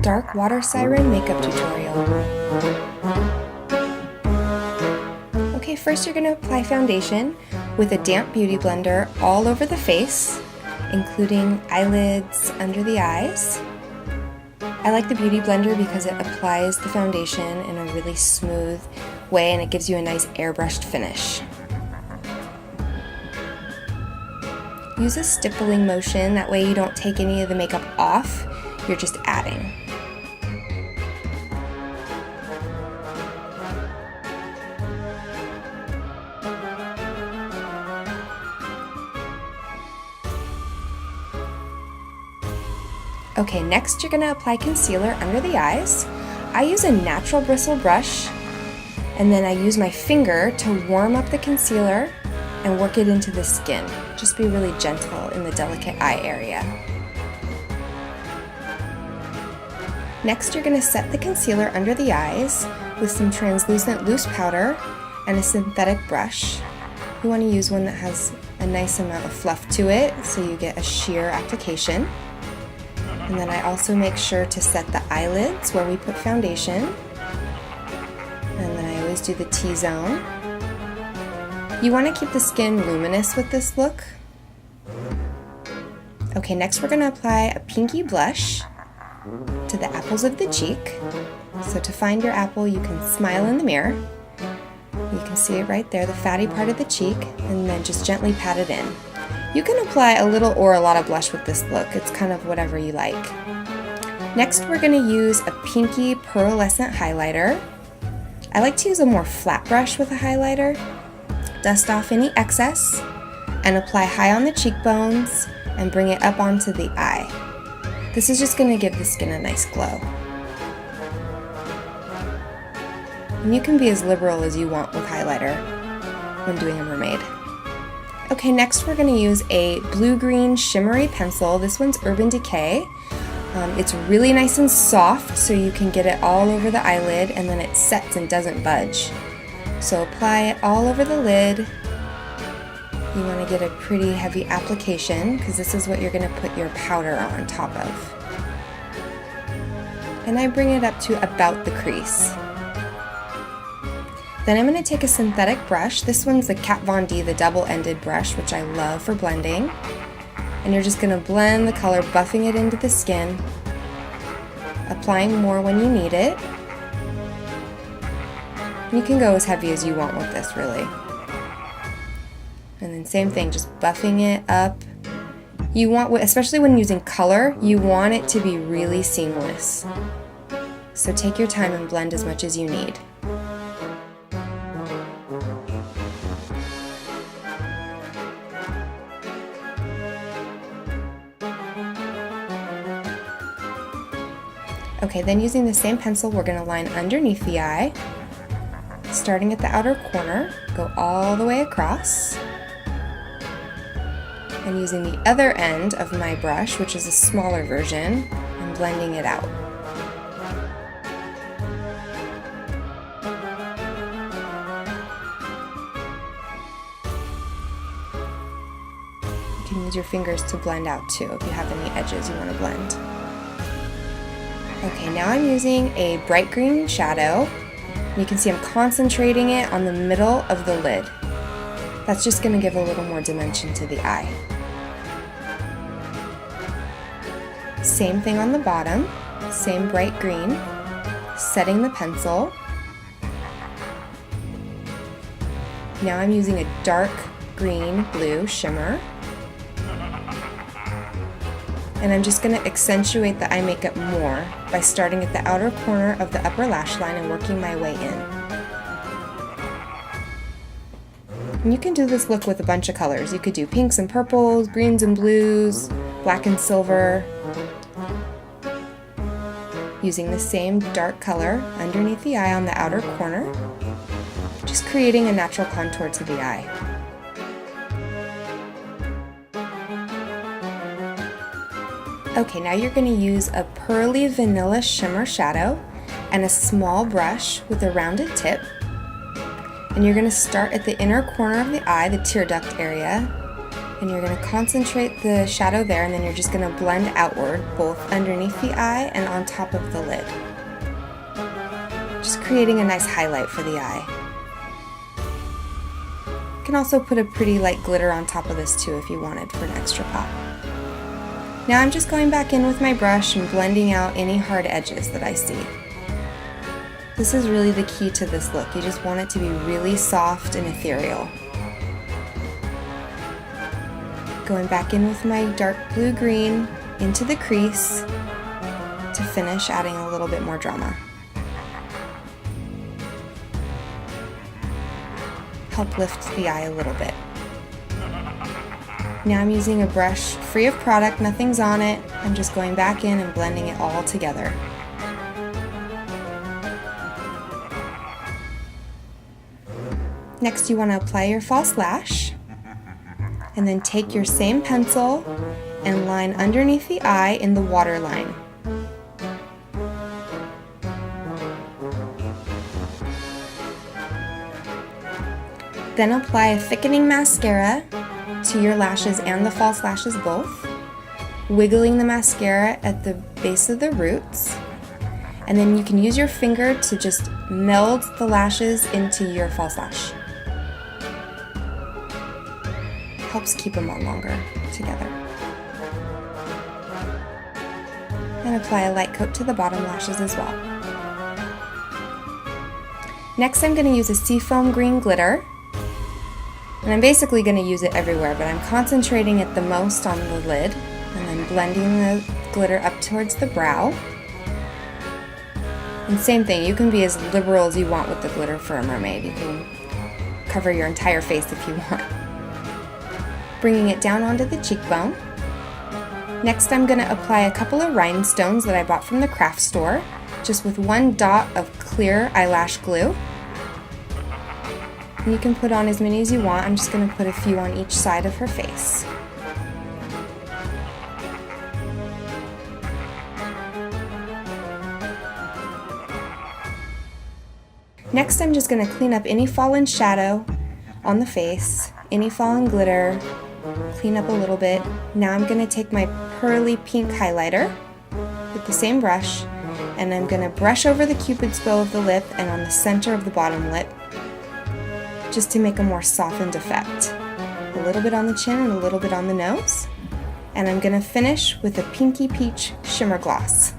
Dark Water Siren makeup tutorial. Okay, first you're going to apply foundation with a damp beauty blender all over the face, including eyelids, under the eyes. I like the beauty blender because it applies the foundation in a really smooth way and it gives you a nice airbrushed finish. Use a stippling motion, that way you don't take any of the makeup off, you're just adding. Okay, next you're going to apply concealer under the eyes. I use a natural bristle brush and then I use my finger to warm up the concealer and work it into the skin. Just be really gentle in the delicate eye area. Next you're going to set the concealer under the eyes with some translucent loose powder and a synthetic brush. You want to use one that has a nice amount of fluff to it so you get a sheer application. And then I also make sure to set the eyelids where we put foundation. And then I always do the T-zone. You want to keep the skin luminous with this look. Okay, next we're going to apply a pinky blush to the apples of the cheek. So to find your apple, you can smile in the mirror. You can see it right there, the fatty part of the cheek, and then just gently pat it in. You can apply a little or a lot of blush with this look. It's kind of whatever you like. Next, we're going to use a pinky pearlescent highlighter. I like to use a more flat brush with a highlighter. Dust off any excess and apply high on the cheekbones and bring it up onto the eye. This is just going to give the skin a nice glow. And you can be as liberal as you want with highlighter when doing a mermaid. Okay, next we're going to use a blue-green shimmery pencil. This one's Urban Decay. It's really nice and soft, so you can get it all over the eyelid and then it sets and doesn't budge. So apply it all over the lid. You want to get a pretty heavy application because this is what you're going to put your powder on top of. And I bring it up to about the crease. Then I'm going to take a synthetic brush. This one's the Kat Von D, the double-ended brush, which I love for blending. And you're just going to blend the color, buffing it into the skin, applying more when you need it. And you can go as heavy as you want with this, really. And then same thing, just buffing it up. You want, especially when using color, you want it to be really seamless. So take your time and blend as much as you need. Okay, then using the same pencil, we're going to line underneath the eye, starting at the outer corner, go all the way across, and using the other end of my brush, which is a smaller version, and blending it out. You can use your fingers to blend out too if you have any edges you want to blend. Okay, now I'm using a bright green shadow. You can see I'm concentrating it on the middle of the lid. That's just going to give a little more dimension to the eye. Same thing on the bottom, same bright green, setting the pencil. Now I'm using a dark green blue shimmer. And I'm just going to accentuate the eye makeup more by starting at the outer corner of the upper lash line and working my way in. And you can do this look with a bunch of colors. You could do pinks and purples, greens and blues, black and silver. Using the same dark color underneath the eye on the outer corner, just creating a natural contour to the eye. Okay, now you're going to use a pearly vanilla shimmer shadow and a small brush with a rounded tip. And you're going to start at the inner corner of the eye, the tear duct area, And you're going to concentrate the shadow there, and then you're just going to blend outward, both underneath the eye and on top of the lid. Just creating a nice highlight for the eye. You can also put a pretty light glitter on top of this too if you wanted for an extra pop. Now I'm just going back in with my brush and blending out any hard edges that I see. This is really the key to this look. You just want it to be really soft and ethereal. Going back in with my dark blue-green into the crease to finish adding a little bit more drama. Help lift the eye a little bit. Now I'm using a brush free of product, nothing's on it. I'm just going back in and blending it all together. Next you want to apply your false lash, and then take your same pencil and line underneath the eye in the waterline. Then apply a thickening mascara to your lashes and the false lashes both, wiggling the mascara at the base of the roots, and then you can use your finger to just meld the lashes into your false lash. Helps keep them on longer together. And apply a light coat to the bottom lashes as well. Next I'm going to use a seafoam green glitter, and I'm basically going to use it everywhere, but I'm concentrating it the most on the lid, and then blending the glitter up towards the brow. And same thing, you can be as liberal as you want with the glitter for a mermaid. You can cover your entire face if you want. Bringing it down onto the cheekbone. Next I'm going to apply a couple of rhinestones that I bought from the craft store, just with one dot of clear eyelash glue. And you can put on as many as you want. I'm just going to put a few on each side of her face. Next I'm just going to clean up any fallen shadow on the face, any fallen glitter, clean up a little bit. Now I'm going to take my pearly pink highlighter with the same brush, and I'm going to brush over the cupid's bow of the lip and on the center of the bottom lip, just to make a more softened effect. A little bit on the chin and a little bit on the nose. And I'm going to finish with a pinky peach shimmer gloss.